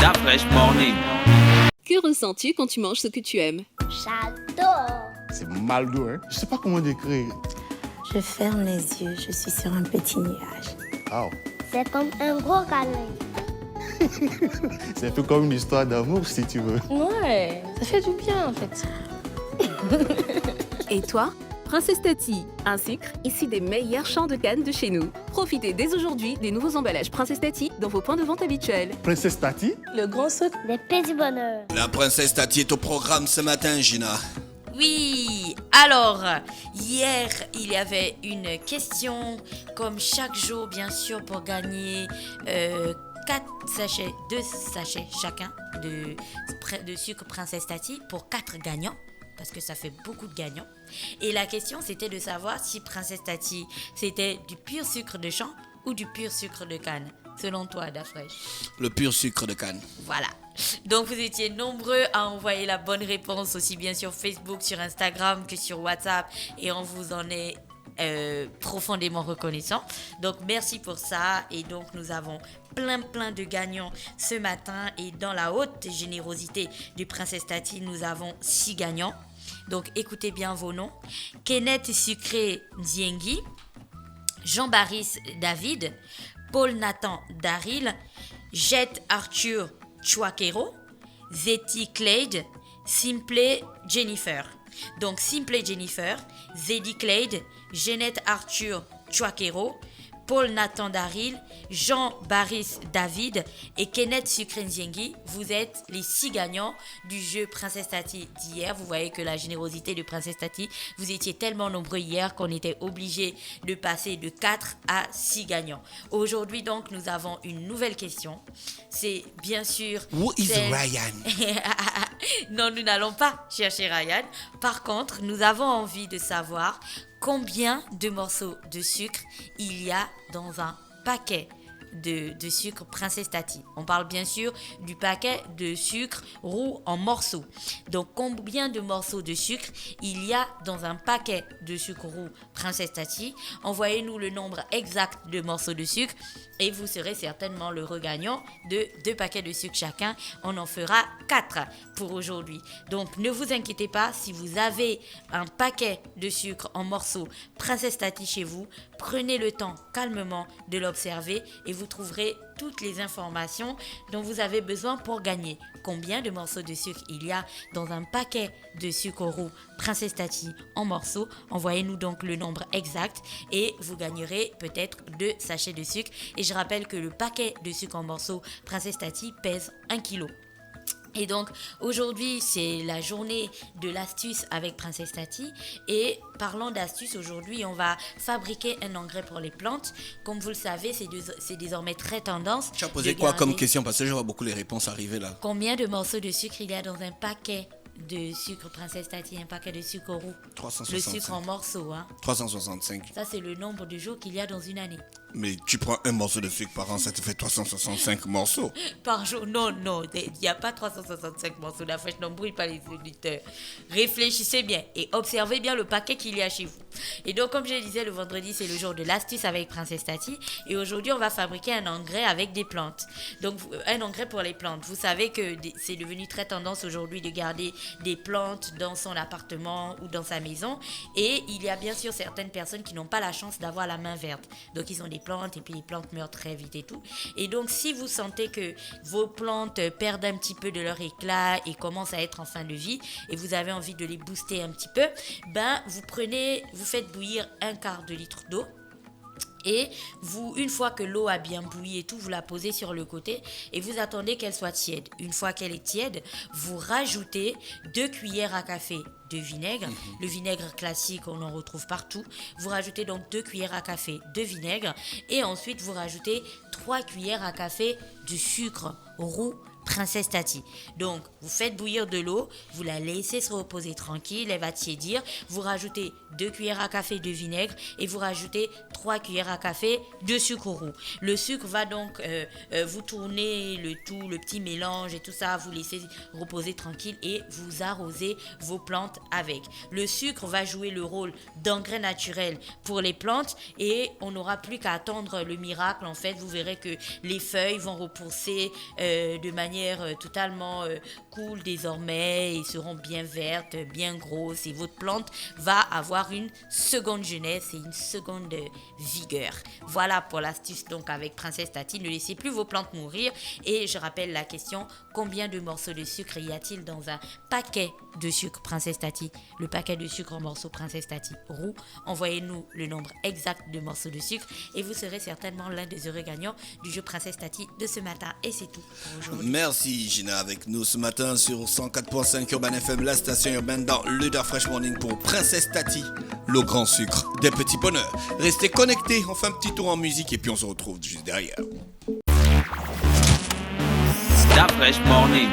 La Fraîche Morning. Que ressens-tu quand tu manges ce que tu aimes? J'adore. C'est Maldo, hein. Je sais pas comment décrire. Je ferme les yeux, je suis sur un petit nuage. Wow. C'est comme un gros câlin. C'est un peu comme une histoire d'amour, si tu veux. Ouais, ça fait du bien en fait. Et toi? Princesse Tati, un sucre issu des meilleurs champs de canne de chez nous. Profitez dès aujourd'hui des nouveaux emballages Princesse Tati dans vos points de vente habituels. Princesse Tati? Le grand sucre. Des petits bonheurs. La princesse Tati est au programme ce matin, Gina. Oui, alors, hier, il y avait une question, comme chaque jour, bien sûr, pour gagner 4 sachets, 2 sachets chacun de sucre Princesse Tati pour 4 gagnants, parce que ça fait beaucoup de gagnants. Et la question, c'était de savoir si Princesse Tati, c'était du pur sucre de champ ou du pur sucre de canne, selon toi, Dafresh. Le pur sucre de canne. Voilà. Donc vous étiez nombreux à envoyer la bonne réponse aussi bien sur Facebook, sur Instagram que sur WhatsApp et on vous en est profondément reconnaissant. Donc merci pour ça et donc nous avons plein de gagnants ce matin et dans la haute générosité du Princesse Tati, nous avons 6 gagnants. Donc écoutez bien vos noms. Kenneth Sucré Ndiengi, Jean-Baris David, Paul Nathan Daril, Jet Arthur Chouakero, Zeti Clade, Simple Jennifer. Donc Simple Jennifer, Zedi Clade, Jeannette Arthur Chouakero, Paul Nathan Daril, Jean Baris David et Kenneth Sukrenziengi. Vous êtes les 6 gagnants du jeu Princesse Tati d'hier. Vous voyez que la générosité de Princesse Tati, vous étiez tellement nombreux hier qu'on était obligé de passer de 4 à 6 gagnants. Aujourd'hui donc, nous avons une nouvelle question. C'est bien sûr... Who is Ryan? Non, nous n'allons pas chercher Ryan. Par contre, nous avons envie de savoir combien de morceaux de sucre il y a dans un paquet de sucre Princesse Tati. On parle bien sûr du paquet de sucre roux en morceaux. Donc combien de morceaux de sucre il y a dans un paquet de sucre roux Princesse Tati? Envoyez-nous le nombre exact de morceaux de sucre et vous serez certainement le regagnant de 2 paquets de sucre chacun. On en fera 4 pour aujourd'hui. Donc ne vous inquiétez pas, si vous avez un paquet de sucre en morceaux Princesse Tati chez vous, prenez le temps calmement de l'observer et vous trouverez toutes les informations dont vous avez besoin pour gagner. Combien de morceaux de sucre il y a dans un paquet de sucre roux Princesse Tati en morceaux? Envoyez-nous donc le nombre exact et vous gagnerez peut-être 2 sachets de sucre. Et je rappelle que le paquet de sucre en morceaux Princesse Tati pèse 1 kg. Et donc aujourd'hui c'est la journée de l'astuce avec Princesse Tati et parlant d'astuce, aujourd'hui on va fabriquer un engrais pour les plantes. Comme vous le savez, c'est désormais très tendance. Tu as posé quoi comme question parce que je vois beaucoup les réponses arriver là. Combien de morceaux de sucre il y a dans un paquet de sucre Princesse Tati, un paquet de sucre roux? 365. Le sucre en morceaux, hein. 365. Ça c'est le nombre de jours qu'il y a dans une année. Mais tu prends un morceau de sucre par an, ça te fait 365 morceaux. Par jour, non, il n'y a pas 365 morceaux d'affaires, ne brûle pas les auditeurs. Réfléchissez bien et observez bien le paquet qu'il y a chez vous. Et donc, comme je disais, le vendredi, c'est le jour de l'astuce avec Princesse Tati. Et aujourd'hui, on va fabriquer un engrais avec des plantes. Donc, un engrais pour les plantes. Vous savez que c'est devenu très tendance aujourd'hui de garder des plantes dans son appartement ou dans sa maison. Et il y a bien sûr certaines personnes qui n'ont pas la chance d'avoir la main verte. Donc, ils ont des plantes et puis les plantes meurent très vite et tout. Et donc, si vous sentez que vos plantes perdent un petit peu de leur éclat et commencent à être en fin de vie et vous avez envie de les booster un petit peu, ben, vous faites bouillir 1/4 de litre d'eau. Et vous, une fois que l'eau a bien bouilli et tout, vous la posez sur le côté et vous attendez qu'elle soit tiède. Une fois qu'elle est tiède, vous rajoutez 2 cuillères à café de vinaigre. Le vinaigre classique, on en retrouve partout. Vous rajoutez donc 2 cuillères à café de vinaigre et ensuite vous rajoutez 3 cuillères à café de sucre roux Princesse Tati. Donc, vous faites bouillir de l'eau, vous la laissez se reposer tranquille, elle va tiédir. Vous rajoutez 2 cuillères à café de vinaigre et vous rajoutez 3 cuillères à café de sucre roux. Le sucre va donc, vous tournez le tout, le petit mélange et tout ça, vous laissez reposer tranquille et vous arrosez vos plantes avec. Le sucre va jouer le rôle d'engrais naturel pour les plantes et on n'aura plus qu'à attendre le miracle. En fait, vous verrez que les feuilles vont repousser de manière devenir totalement cool désormais et seront bien vertes, bien grosses et votre plante va avoir une seconde jeunesse et une seconde vigueur. Voilà pour l'astuce donc avec Princesse Tati. Ne laissez plus vos plantes mourir. Et je rappelle la question, combien de morceaux de sucre y a-t-il dans un paquet de sucre Princesse Tati? Le paquet de sucre en morceaux Princesse Tati roux. Envoyez-nous le nombre exact de morceaux de sucre et vous serez certainement l'un des heureux gagnants du jeu Princesse Tati de ce matin. Et c'est tout pour aujourd'hui. Merci Gina avec nous ce matin sur 104.5 Urban FM, la station urbaine dans le Dark Fresh Morning pour Princesse Tati, le grand sucre des petits bonheurs. Restez connectés, on fait un petit tour en musique et puis on se retrouve juste derrière. Dark Fresh Morning.